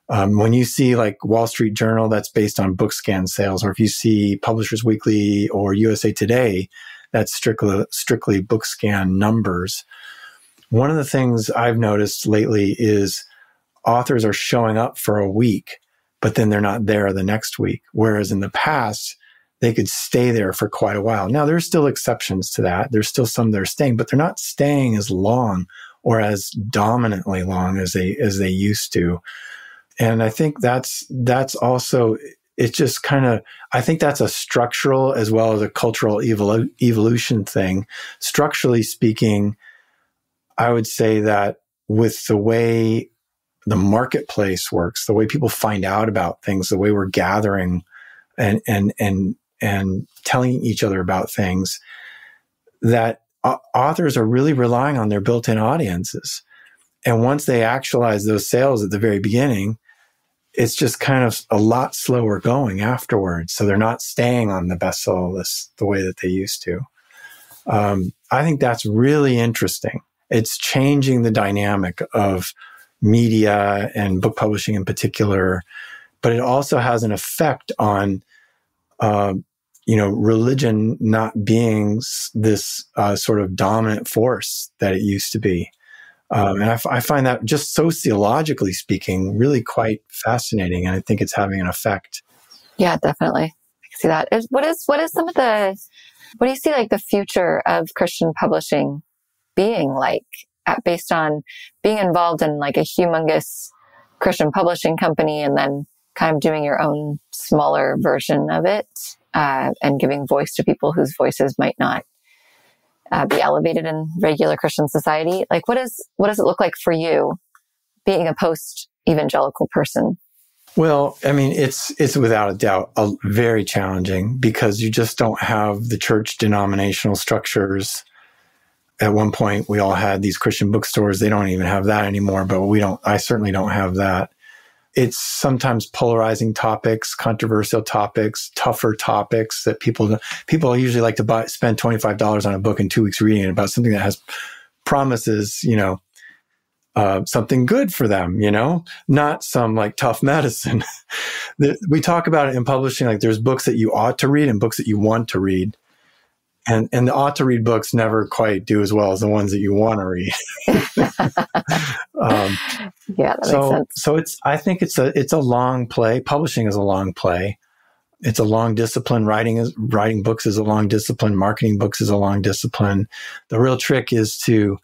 When you see like Wall Street Journal, that's based on BookScan sales, or if you see Publishers Weekly or USA Today, that's strictly BookScan numbers. One of the things I've noticed lately is authors are showing up for a week, but then they're not there the next week. Whereas in the past, they could stay there for quite a while. Now, there's still exceptions to that. There's still some that are staying, but they're not staying as long or as dominantly long as they used to. And I think that's also, it's just kind of, I think that's a structural as well as a cultural evolution thing. Structurally speaking, I would say that with the way the marketplace works, the way people find out about things, the way we're gathering and telling each other about things, that authors are really relying on their built-in audiences. And once they actualize those sales at the very beginning, it's just kind of a lot slower going afterwards. So they're not staying on the bestseller list the way that they used to. I think that's really interesting. It's changing the dynamic of media and book publishing in particular, but it also has an effect on, religion not being this sort of dominant force that it used to be. And I find that, just sociologically speaking, really quite fascinating. And I think it's having an effect. Yeah, definitely. I can see that. What do you see like the future of Christian publishing being like, based on being involved in like a humongous Christian publishing company and then kind of doing your own smaller version of it, and giving voice to people whose voices might not be elevated in regular Christian society? Like, what does it look like for you being a post-evangelical person? Well, I mean, it's without a doubt very challenging, because you just don't have the church denominational structures. At one point, we all had these Christian bookstores. They don't even have that anymore, but I certainly don't have that. It's sometimes polarizing topics, controversial topics, tougher topics that people usually like to spend $25 on a book in 2 weeks reading it about something that has promises, something good for them, not some like tough medicine. We talk about it in publishing, like there's books that you ought to read and books that you want to read. And the ought to read books never quite do as well as the ones that you want to read. Yeah, that makes sense. So I think it's a long play. Publishing is a long play. It's a long discipline. Writing books is a long discipline. Marketing books is a long discipline. The real trick is to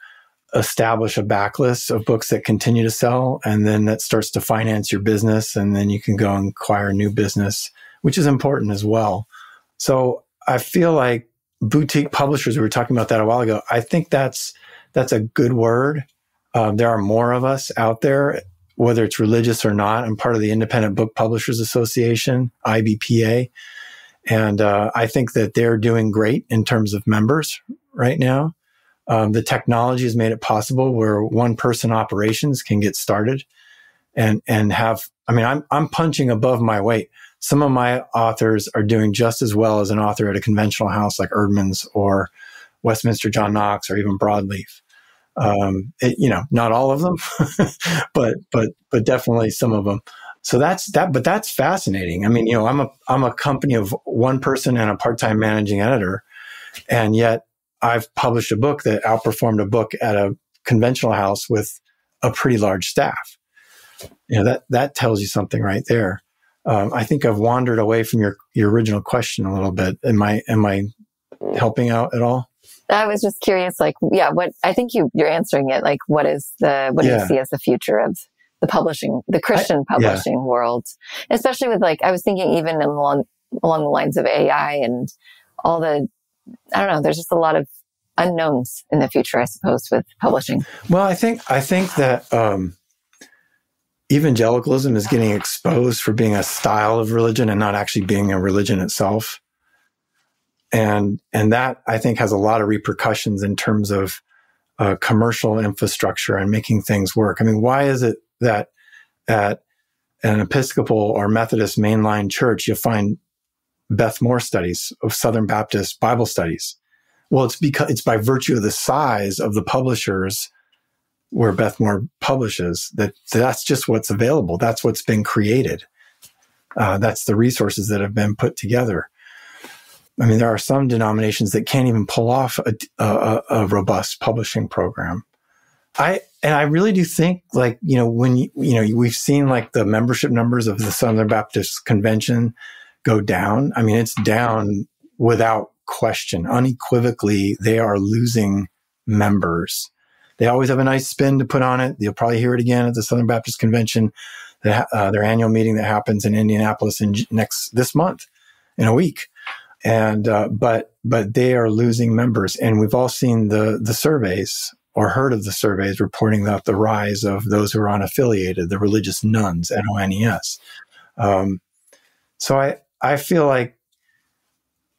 establish a backlist of books that continue to sell, and then that starts to finance your business, and then you can go and acquire new business, which is important as well. So I feel like boutique publishers, we were talking about that a while ago, I think that's a good word. There are more of us out there, whether it's religious or not. I'm part of the Independent Book Publishers Association, IBPA, and I think that they're doing great in terms of members right now. The technology has made it possible where one-person operations can get started and have, I'm punching above my weight. Some of my authors are doing just as well as an author at a conventional house like Erdman's or Westminster John Knox or even Broadleaf. Not all of them, but definitely some of them. So that's fascinating. I'm a company of one person and a part-time managing editor, and yet I've published a book that outperformed a book at a conventional house with a pretty large staff. That tells you something right there. I think I've wandered away from your original question a little bit. Am I helping out at all? I was just curious, what I think you're answering it. Like, what do you see as the future of the Christian publishing world? Especially with I was thinking even along the lines of AI and all there's just a lot of unknowns in the future, I suppose, with publishing. Well, I think that, evangelicalism is getting exposed for being a style of religion and not actually being a religion itself. And that, I think, has a lot of repercussions in terms of commercial infrastructure and making things work. Why is it that at an Episcopal or Methodist mainline church, you find Beth Moore studies of Southern Baptist Bible studies? Well, it's by virtue of the size of the publishers where Beth Moore publishes, that's just what's available. That's what's been created. That's the resources that have been put together. There are some denominations that can't even pull off a robust publishing program. I really do think when we've seen the membership numbers of the Southern Baptist Convention go down. It's down without question. Unequivocally, they are losing members. They always have a nice spin to put on it. You'll probably hear it again at the Southern Baptist Convention, their annual meeting that happens in Indianapolis this month, in a week. And but they are losing members, and we've all seen the surveys or heard of the surveys reporting about the rise of those who are unaffiliated, the religious nuns, NONES. So I feel like,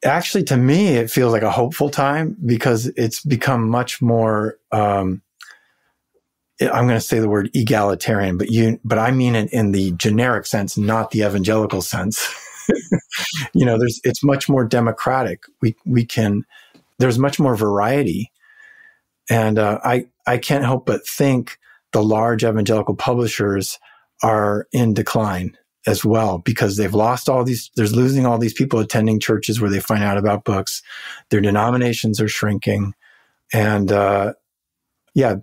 actually, to me, it feels like a hopeful time because it's become much more. I'm going to say the word egalitarian, but I mean it in the generic sense, not the evangelical sense. It's much more democratic. We can there's much more variety. And I can't help but think the large evangelical publishers are in decline as well, because they've lost there's losing all these people attending churches where they find out about books. Their denominations are shrinking. And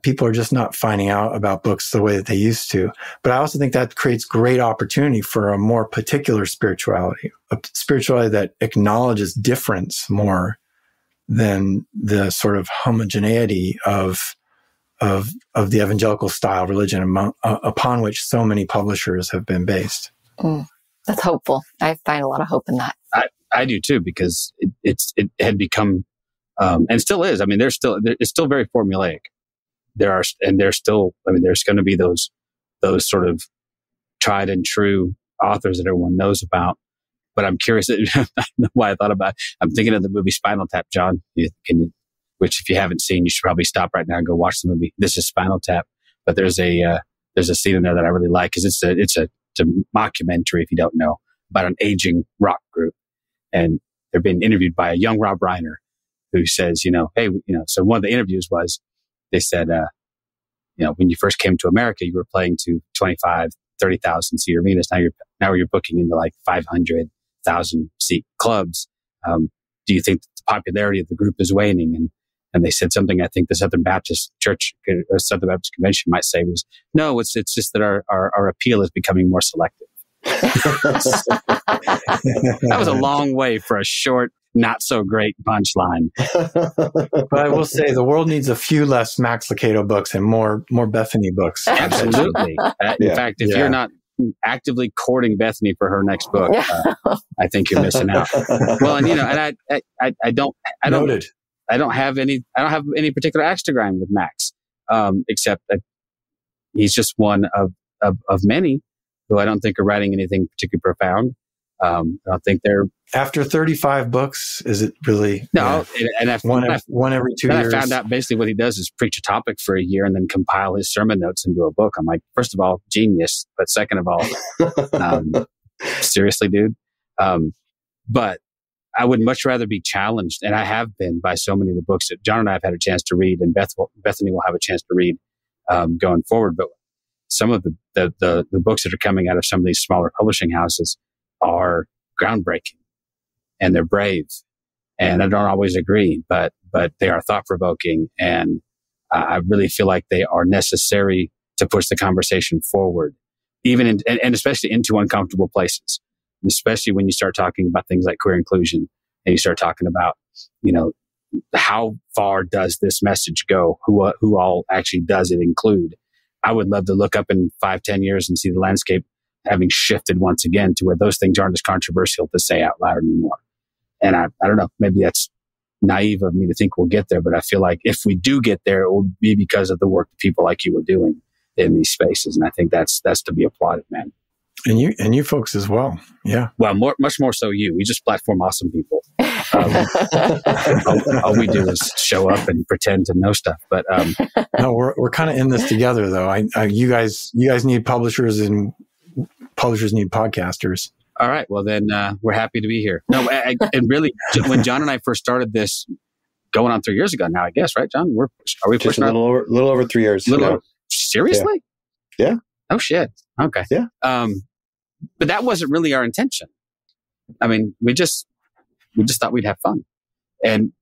people are just not finding out about books the way that they used to. But I also think that creates great opportunity for a more particular spirituality, a spirituality that acknowledges difference more than the sort of homogeneity of the evangelical style religion upon which so many publishers have been based. That's hopeful. I find a lot of hope in that. I do too, because it had become, and still is. I mean, it's still very formulaic. There's going to be those sort of tried and true authors that everyone knows about. But I'm curious, I don't know why I thought about it. I'm thinking of the movie Spinal Tap, John, which if you haven't seen, you should probably stop right now and go watch the movie. This is Spinal Tap. But there's a scene in there that I really like, because it's a mockumentary, if you don't know, about an aging rock group. And they're being interviewed by a young Rob Reiner, who says, so one of the interviews was, they said, when you first came to America, you were playing to 25, 30,000 seat arenas. Now you're booking into like 500,000 seat clubs. Do you think the popularity of the group is waning? And they said something I think the Southern Baptist Church or Southern Baptist Convention might say was, no, it's just that our appeal is becoming more selective. That was a long way for a short, not so great punchline. But I will say the world needs a few less Max Lucado books and more Bethany books. Absolutely. In fact, if you're not actively courting Bethany for her next book, I think you're missing out. Well, and I don't have any particular axe to grind with Max, except that he's just one of many who I don't think are writing anything particularly profound. I don't think they're... After 35 books, is it really... No, and one every 2 years. I found out basically what he does is preach a topic for a year and then compile his sermon notes into a book. I'm like, first of all, genius. But second of all, seriously, dude. But I would much rather be challenged, and I have been, by so many of the books that John and I have had a chance to read, and Bethany will have a chance to read going forward. But some of the books that are coming out of some of these smaller publishing houses are groundbreaking, and they're brave, and I don't always agree, but they are thought-provoking, and I really feel like they are necessary to push the conversation forward, even and especially into uncomfortable places, especially when you start talking about things like queer inclusion, and you start talking about, how far does this message go? Who all actually does it include? I would love to look up in 5-10 years and see the landscape having shifted once again to where those things aren't as controversial to say out loud anymore. And I don't know, maybe that's naive of me to think we'll get there, but I feel like if we do get there, it will be because of the work that people like you are doing in these spaces. And I think that's to be applauded, man. And you folks as well. Yeah. Well, much more so you. We just platform awesome people. All we do is show up and pretend to know stuff. But no, we're kind of in this together, though. You guys need publishers, and publishers need podcasters. All right. Well, then we're happy to be here. No, and really, when John and I first started this, going on 3 years ago now, I guess, right, John? Are we pushing a little over 3 years? Seriously? Yeah. Oh shit. Okay. Yeah. But that wasn't really our intention. I mean, we just thought we'd have fun, and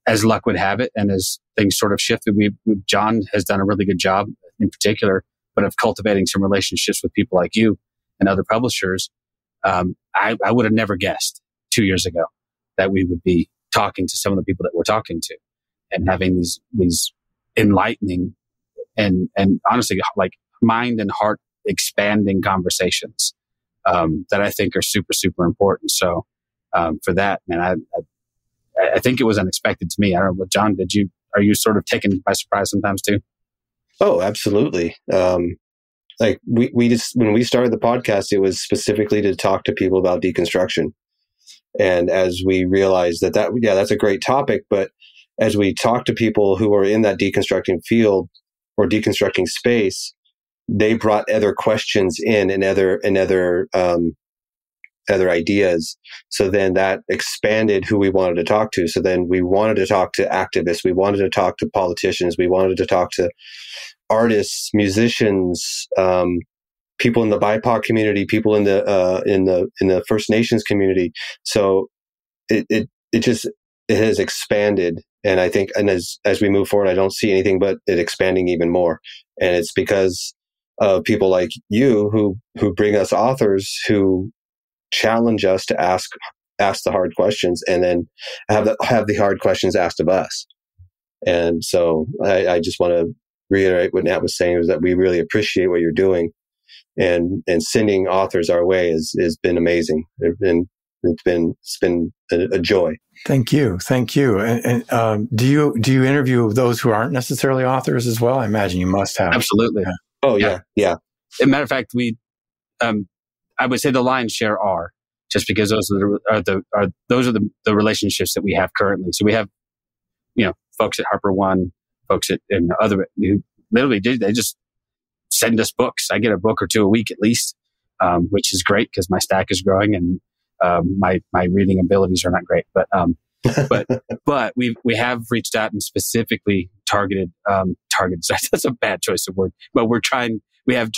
as luck would have it, and as things sort of shifted, John has done a really good job, in particular, but of cultivating some relationships with people like you and other publishers. I would have never guessed 2 years ago that we would be talking to some of the people that we're talking to, and having these enlightening and honestly, like, mind and heart expanding conversations that I think are super, super important. So for that, man, I think it was unexpected to me. I don't know, John, are you sort of taken by surprise sometimes too? Oh, absolutely. Like we just, when we started the podcast, it was specifically to talk to people about deconstruction. And as we realized that's a great topic, but as we talk to people who are in that deconstructing field or deconstructing space, they brought other questions in and other other ideas. So then that expanded who we wanted to talk to. So then we wanted to talk to activists. We wanted to talk to politicians. We wanted to talk to artists, musicians, people in the BIPOC community, people in the First Nations community. So it has expanded. And I think, and as we move forward, I don't see anything but it expanding even more. And it's because of people like you who bring us authors who challenge us to ask the hard questions, and then have the hard questions asked of us. And so I just want to reiterate what Nat was saying, is that we really appreciate what you're doing, and sending authors our way has been amazing. It's been a joy. Thank you. And do you interview those who aren't necessarily authors as well? I imagine you must have. Absolutely. Yeah. Oh yeah. As a matter of fact, I would say the lion's share are, just because those are the relationships that we have currently. So we have, folks at HarperOne, folks and other who literally they just send us books. I get a book or two a week at least, which is great because my stack is growing and my reading abilities are not great. But we have reached out and specifically targeted. That's a bad choice of word, but we have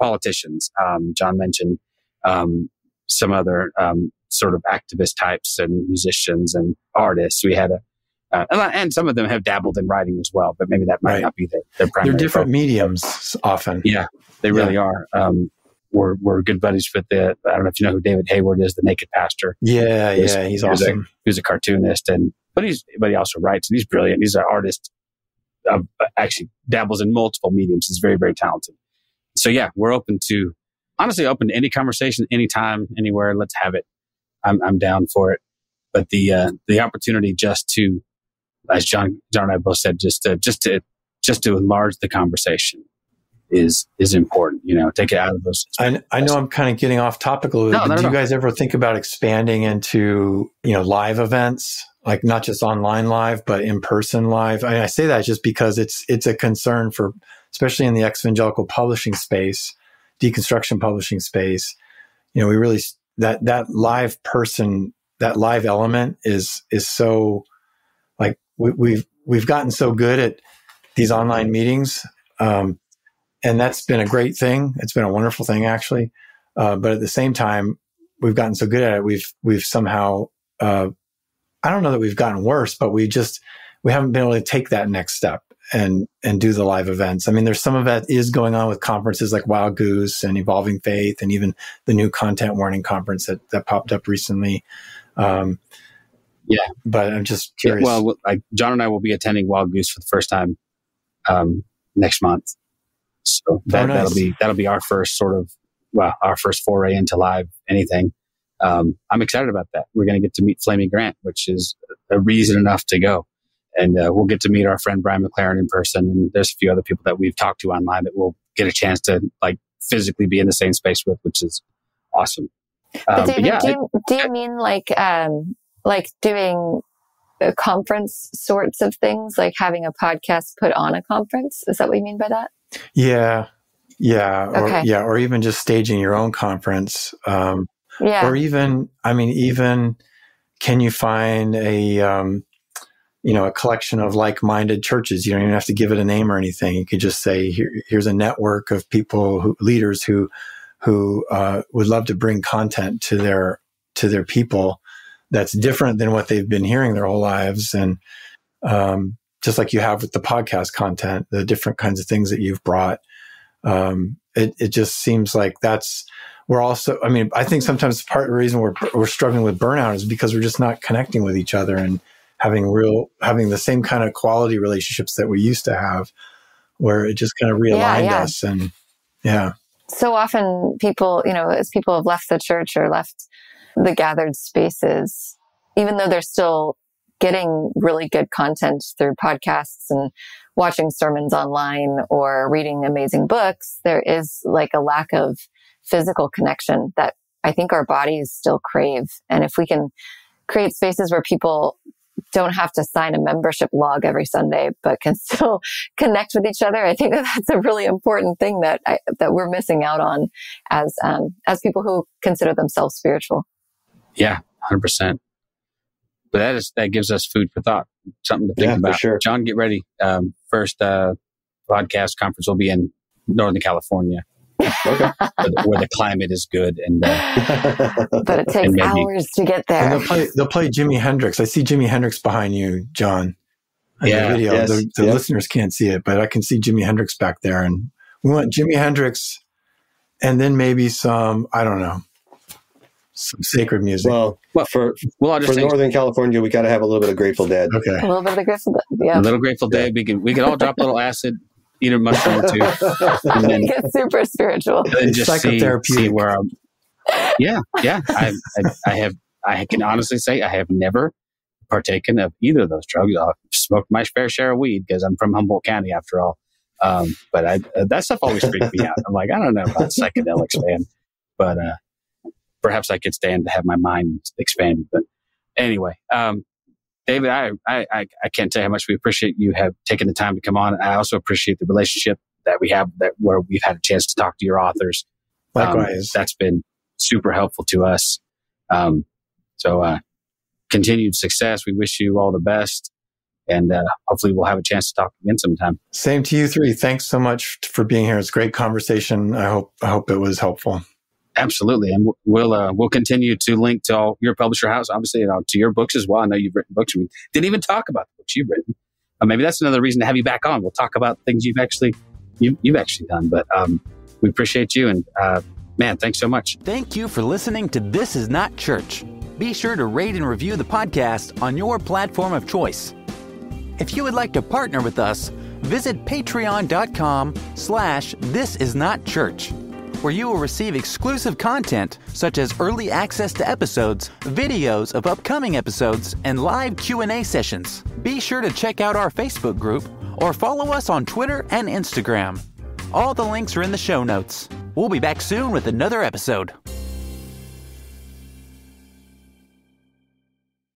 politicians. John mentioned some other sort of activist types and musicians and artists. We had and some of them have dabbled in writing as well, but maybe that might not be their primary. They're different focus. Mediums often. Yeah, they really are. We're good buddies with I don't know if you know who David Hayward is, the Naked Pastor. Yeah, he's awesome. He's a cartoonist, but he also writes, and he's brilliant. He's an artist. Actually dabbles in multiple mediums. He's very, very talented. So yeah, we're open to any conversation, anytime, anywhere. Let's have it. I'm down for it. But the opportunity just to, as John and I both said, just to enlarge the conversation is important. Take it out of those. I know I'm kind of getting off topic a little bit. But do you guys ever think about expanding into live events? Like not just online live, but in-person live. I say that just because it's a concern for, especially in the ex-evangelical publishing space, deconstruction publishing space. We really, that live person, that live element is so, like we've gotten so good at these online meetings. And that's been a great thing. It's been a wonderful thing actually. But at the same time, we've gotten so good at it. We've somehow, I don't know that we've gotten worse, but we haven't been able to take that next step and do the live events. I mean, there's some of that is going on with conferences like Wild Goose and Evolving Faith, and even the new Content Warning conference that popped up recently. But I'm just curious. Well, like John and I will be attending Wild Goose for the first time next month. So that'll be our first our first foray into live anything. I'm excited about that. We're going to get to meet Flamey Grant, which is a reason enough to go. And we'll get to meet our friend Brian McLaren in person. And there's a few other people that we've talked to online that we'll get a chance to physically be in the same space with, which is awesome. But David, do you mean like doing conference sorts of things, like having a podcast put on a conference? Is that what you mean by that? Yeah. Okay. Or even just staging your own conference. Or even can you find a collection of like-minded churches? You don't even have to give it a name or anything. You could just say, here's a network of people, leaders who would love to bring content to their people that's different than what they've been hearing their whole lives. And just like you have with the podcast content, the different kinds of things that you've brought, it just seems like I think sometimes part of the reason we're struggling with burnout is because we're just not connecting with each other and having the same kind of quality relationships that we used to have, where it just kind of realigned us. And so often people, as people have left the church or left the gathered spaces, even though they're still getting really good content through podcasts and watching sermons online or reading amazing books, there is like a lack of physical connection that I think our bodies still crave. And if we can create spaces where people don't have to sign a membership log every Sunday, but can still connect with each other. I think that that's a really important thing that we're missing out on as people who consider themselves spiritual. Yeah, 100%. But that gives us food for thought, something to think about. For sure. John, get ready. First podcast conference will be in Northern California. Okay. where the climate is good, and but it takes hours to get there. And they'll play Jimi Hendrix. I see Jimi Hendrix behind you, John. In the video. Yes, the listeners can't see it, but I can see Jimi Hendrix back there. And we want Jimi Hendrix, and then maybe some, I don't know, some sacred music. Well, for Northern California, we got to have a little bit of Grateful Dead. Okay, a little bit of the Grateful Dead. Yeah, a little Grateful Dead. We can all drop a little acid. Eat a mushroom or two, and then get super spiritual. And then just see where I'm. Yeah. I can honestly say I have never partaken of either of those drugs. I've smoked my fair share of weed because I'm from Humboldt County, after all. But that stuff always freaked me out. I'm like, I don't know about psychedelics, man. But perhaps I could stand to have my mind expanded. But anyway. David, I can't tell you how much we appreciate you have taken the time to come on. I also appreciate the relationship that we have, where we've had a chance to talk to your authors. Likewise. That's been super helpful to us. So continued success. We wish you all the best. And hopefully we'll have a chance to talk again sometime. Same to you three. Thanks so much for being here. It's a great conversation. I hope it was helpful. Absolutely. And we'll continue to link to all your publisher house, obviously, to your books as well. I know you've written books. We didn't even talk about the books you've written. Maybe that's another reason to have you back on. We'll talk about things you've actually done. But we appreciate you. And man, thanks so much. Thank you for listening to This Is Not Church. Be sure to rate and review the podcast on your platform of choice. If you would like to partner with us, visit patreon.com/thisisnotchurch. where you will receive exclusive content such as early access to episodes, videos of upcoming episodes, and live Q&A sessions. Be sure to check out our Facebook group or follow us on Twitter and Instagram. All the links are in the show notes. We'll be back soon with another episode.